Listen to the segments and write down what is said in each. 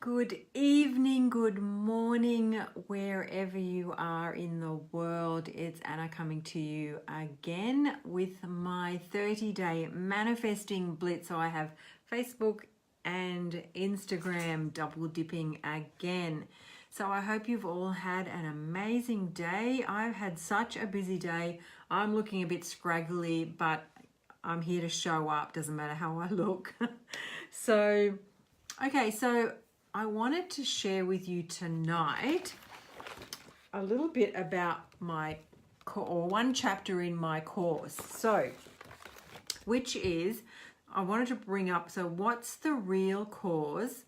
Good evening, good morning, wherever you are in the world. It's Anna coming to you again with my 30-day manifesting blitz. So I have Facebook and Instagram double dipping again. So I hope you've all had an amazing day. I've had such a busy day. I'm looking a bit scraggly, but I'm here to show up. Doesn't matter how I look. So I wanted to share with you tonight a little bit about one chapter in my course. Which is, I wanted to bring up, what's the real cause?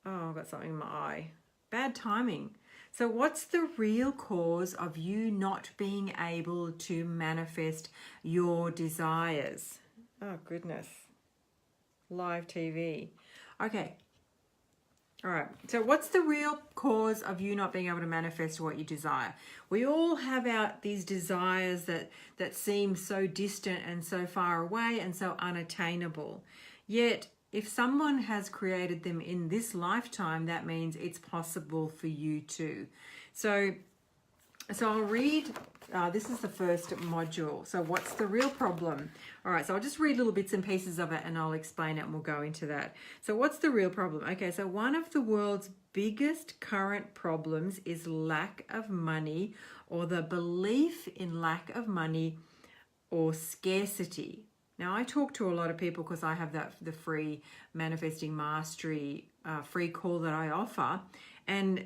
Oh, I've got something in my eye. Bad timing. So what's the real cause of you not being able to manifest your desires? Oh, goodness. Live TV. Okay. All right, so what's the real cause of you not being able to manifest what you desire? We all have these desires that seem so distant and so far away and so unattainable. Yet, if someone has created them in this lifetime, that means it's possible for you too. So I'll read, this is the first module. So what's the real problem? All right, so I'll just read little bits and pieces of it and I'll explain it and we'll go into that. So what's the real problem? Okay, so one of the world's biggest current problems is lack of money, or the belief in lack of money or scarcity. Now, I talk to a lot of people because I have the free Manifesting Mastery free call that I offer, and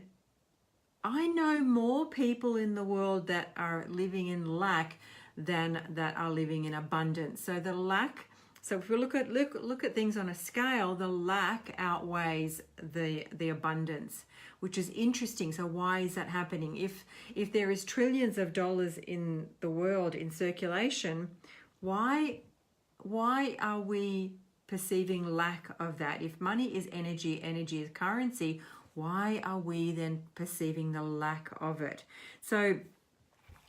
I know more people in the world that are living in lack than that are living in abundance. So the lack, so if we look at things on a scale, the lack outweighs the abundance, which is interesting. So why is that happening? If there is trillions of dollars in the world in circulation, why are we perceiving lack of that? If money is energy, energy is currency, why are we then perceiving the lack of it? So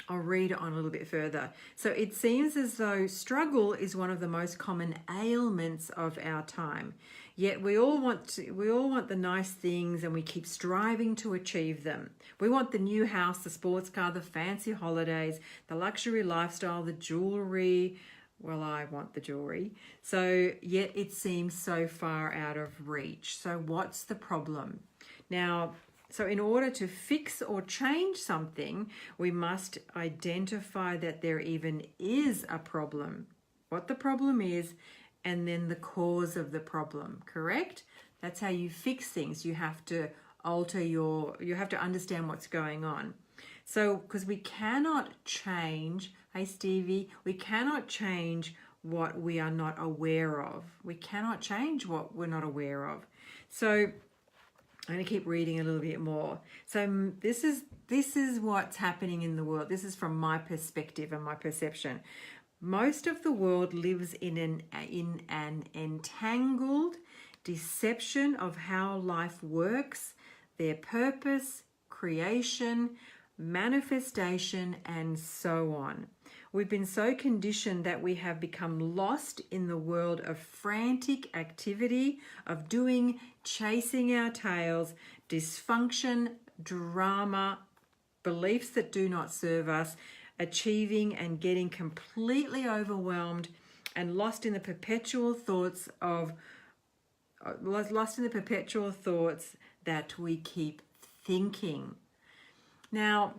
I'll read on a little bit further. So it seems as though struggle is one of the most common ailments of our time. Yet we all want the nice things and we keep striving to achieve them. We want the new house, the sports car, the fancy holidays, the luxury lifestyle, the jewelry. Well, I want the jewelry. So yet it seems so far out of reach. So what's the problem? Now, so in order to fix or change something, we must identify that there even is a problem, what the problem is, and then the cause of the problem, correct? That's how you fix things. You have to you have to understand what's going on. So, because we cannot change, hey Stevie, we cannot change what we are not aware of. We cannot change what we're not aware of. So I'm going to keep reading a little bit more. So this is what's happening in the world. This is from my perspective and my perception. Most of the world lives in an entangled deception of how life works, their purpose, creation, manifestation, and so on. We've been so conditioned that we have become lost in the world of frantic activity, of doing, chasing our tails, dysfunction, drama, beliefs that do not serve us, achieving and getting completely overwhelmed and lost in the perpetual thoughts that we keep thinking. Now,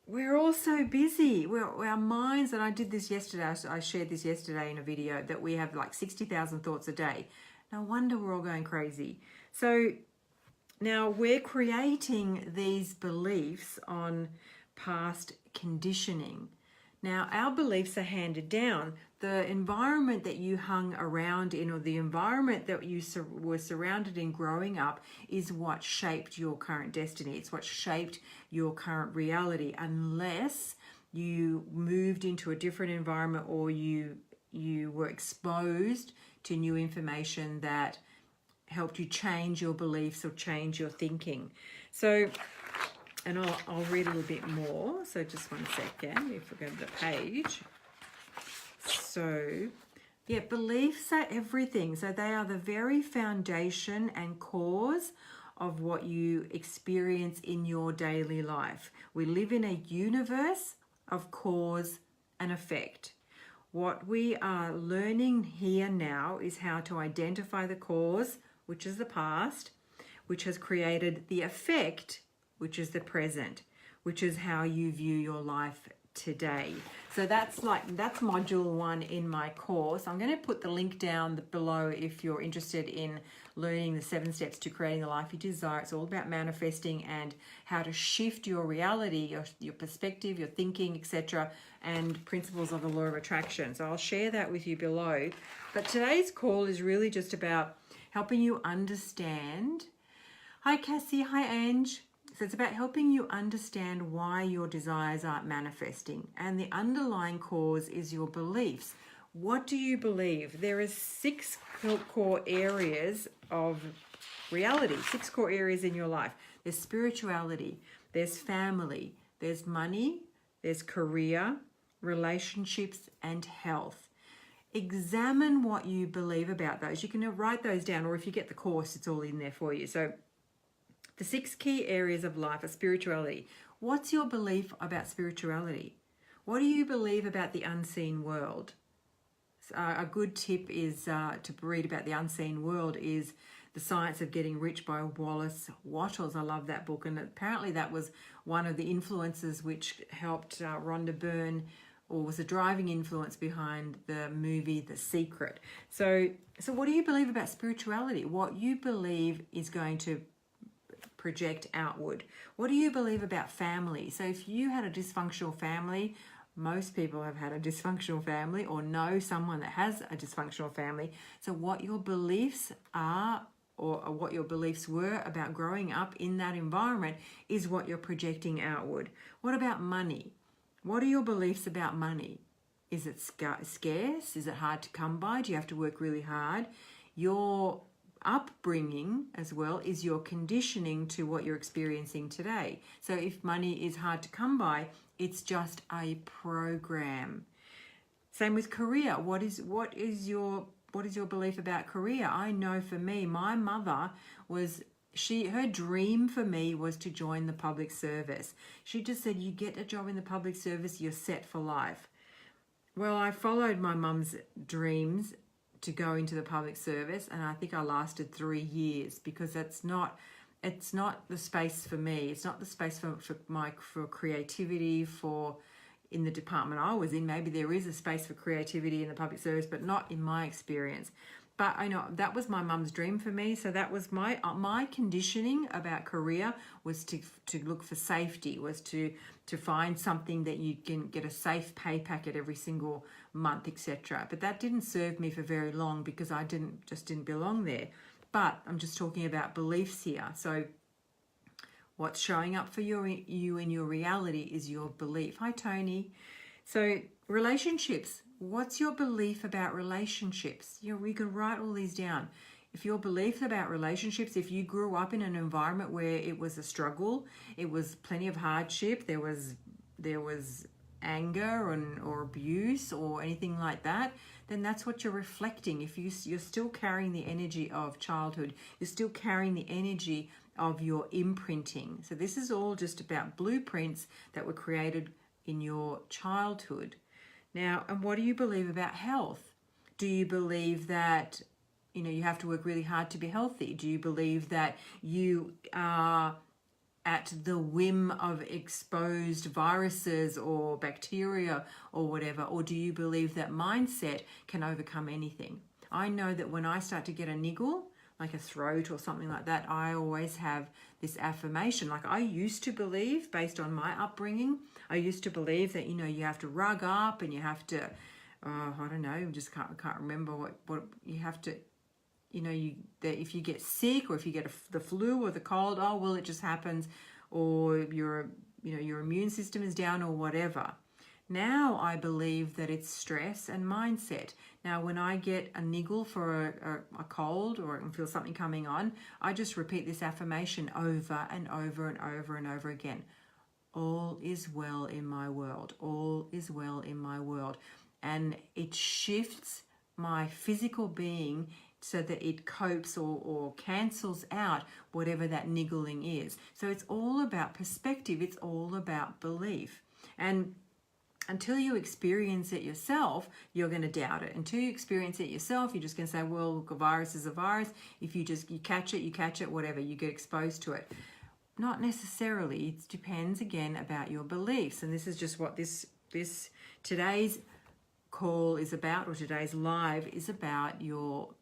we're all so busy. Our minds, and I did this yesterday, I shared this yesterday in a video, that we have like 60,000 thoughts a day. No wonder we're all going crazy. So now we're creating these beliefs on past conditioning. Now, our beliefs are handed down. The environment that you hung around in, or the environment that you were surrounded in growing up, is what shaped your current destiny. It's what shaped your current reality, unless you moved into a different environment or you were exposed to new information that helped you change your beliefs or change your thinking. So, and I'll read a little bit more. So just one second, if we go to the page. So Yeah, beliefs are everything. So they are the very foundation and cause of what you experience in your daily life. We live in a universe of cause and effect. What we are learning here now is how to identify the cause, which is the past, which has created the effect, which is the present, which is how you view your life today. So that's module 1 in my course. I'm going to put the link down below if you're interested in learning the 7 steps to creating the life you desire. It's all about manifesting and how to shift your reality, your perspective, your thinking, etc., and principles of the law of attraction. So I'll share that with you below. But today's call is really just about helping you understand. Hi Cassie, hi Ange. So it's about helping you understand why your desires aren't manifesting. And the underlying cause is your beliefs. What do you believe? There are 6 core areas of reality, 6 core areas in your life. There's spirituality, there's family, there's money, there's career, relationships, and health. Examine what you believe about those. You can write those down, or if you get the course, it's all in there for you. So the 6 key areas of life are spirituality. What's your belief about spirituality? What do you believe about the unseen world? A good tip is to read about the unseen world is The Science of Getting Rich by Wallace Wattles. I love that book, and apparently that was one of the influences which helped Rhonda Byrne, or was a driving influence behind the movie The Secret. So what do you believe about spirituality? What you believe is going to project outward. What do you believe about family? So if you had a dysfunctional family, most people have had a dysfunctional family or know someone that has a dysfunctional family. So what your beliefs are, or what your beliefs were about growing up in that environment, is what you're projecting outward. What about money? What are your beliefs about money? Is it scarce? Is it hard to come by? Do you have to work really hard? Your upbringing as well is your conditioning to what you're experiencing today. So if money is hard to come by, it's just a program. Same with career. What is your belief about career? I know for me, my mother was, her dream for me was to join the public service. She just said, you get a job in the public service, you're set for life. Well, I followed my mum's dreams to go into the public service, and I think I lasted 3 years, because it's not the space for me. It's not the space for creativity, in the department I was in. Maybe there is a space for creativity in the public service, but not in my experience. But I know that was my mum's dream for me. So that was my conditioning about career, was to look for safety, was to find something that you can get a safe pay packet every single month, etc. But that didn't serve me for very long, because I didn't belong there. But I'm just talking about beliefs here. So what's showing up for you in your reality is your belief. Hi, Tony. So relationships. What's your belief about relationships? We can write all these down. If your belief about relationships, if you grew up in an environment where it was a struggle, it was plenty of hardship, there was anger or abuse or anything like that, then that's what you're reflecting. If you're still carrying the energy of childhood, you're still carrying the energy of your imprinting. So this is all just about blueprints that were created in your childhood. Now, and what do you believe about health? Do you believe that you have to work really hard to be healthy? Do you believe that you are at the whim of exposed viruses or bacteria or whatever? Or do you believe that mindset can overcome anything? I know that when I start to get a niggle, like a throat or something like that, I always have this affirmation. Like, I used to believe, based on my upbringing, I used to believe that, you have to rug up and you have to, I don't know, just can't remember what you have to, that if you get sick, or if you get the flu or the cold, oh, well, it just happens, or your immune system is down or whatever. Now I believe that it's stress and mindset. Now, when I get a niggle for a cold, or I can feel something coming on, I just repeat this affirmation over and over and over and over again. All is well in my world. All is well in my world. And it shifts my physical being so that it copes or cancels out whatever that niggling is. So it's all about perspective. It's all about belief. And until you experience it yourself, you're going to doubt it. Until you experience it yourself, you're just going to say, well, look, a virus is a virus. If you catch it, whatever, you get exposed to it. Not necessarily. It depends, again, about your beliefs. And this is just what this today's call is about, or today's live is about your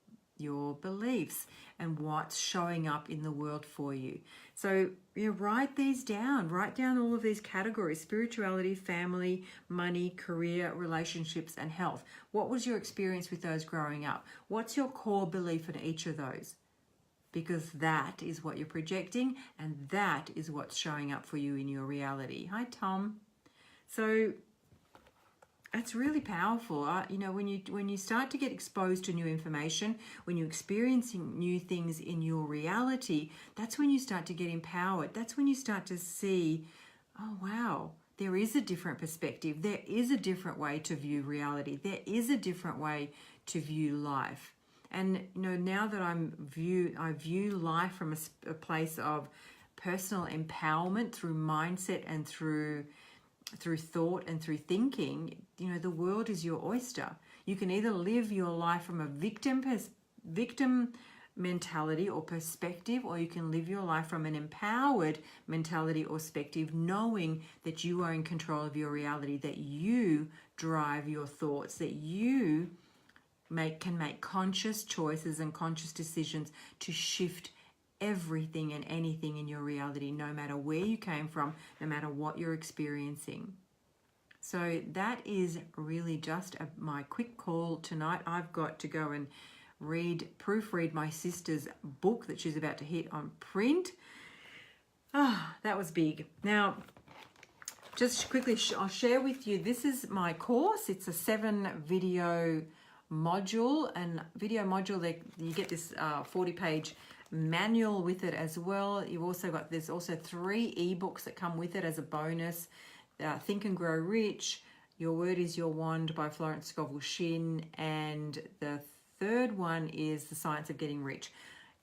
beliefs and what's showing up in the world for you. So write these down. Write down all of these categories: spirituality, family, money, career, relationships, and health. What was your experience with those growing up? What's your core belief in each of those? Because that is what you're projecting, and that is what's showing up for you in your reality. Hi, Tom. So it's really powerful. When you start to get exposed to new information, when you're experiencing new things in your reality, that's when you start to get empowered. That's when you start to see, oh, wow, there is a different perspective. There is a different way to view reality. There is a different way to view life. And now that I view life from a place of personal empowerment through mindset and through thought and through thinking, the world is your oyster. You can either live your life from a victim mentality or perspective, or you can live your life from an empowered mentality or perspective, knowing that you are in control of your reality, that you drive your thoughts, that you can make conscious choices and conscious decisions to shift everything and anything in your reality, no matter where you came from, no matter what you're experiencing. So that is really just my quick call tonight. I've got to go and proofread my sister's book that she's about to hit on print. That was big. Now, just quickly, I'll share with you, this is my course. It's a 7-video module, and video module, you get this 40-page manual with it as well. There's also 3 ebooks that come with it as a bonus. Think and Grow Rich, Your Word is Your Wand by Florence Scovel Shinn, and the third one is The Science of Getting Rich.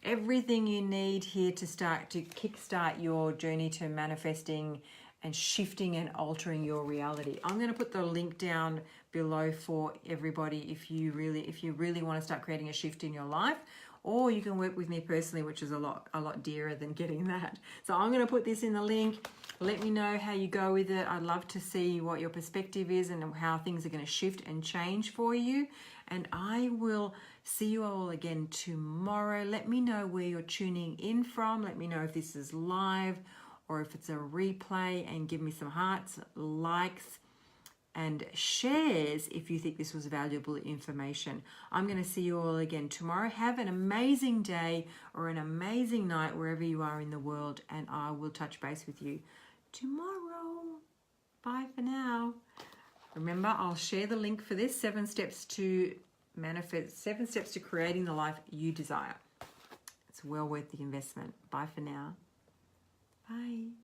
Everything you need here to kickstart your journey to manifesting and shifting and altering your reality. I'm going to put the link down below for everybody if you really want to start creating a shift in your life, or you can work with me personally, which is a lot dearer than getting that. So I'm going to put this in the link. Let me know how you go with it. I'd love to see what your perspective is and how things are going to shift and change for you. And I will see you all again tomorrow. Let me know where you're tuning in from. Let me know if this is live or if it's a replay, and give me some hearts, likes, and shares if you think this was valuable information. I'm going to see you all again tomorrow. Have an amazing day or an amazing night wherever you are in the world, and I will touch base with you tomorrow. Bye for now. Remember, I'll share the link for this 7 steps to manifest, 7 steps to creating the life you desire. It's well worth the investment. Bye for now. Bye.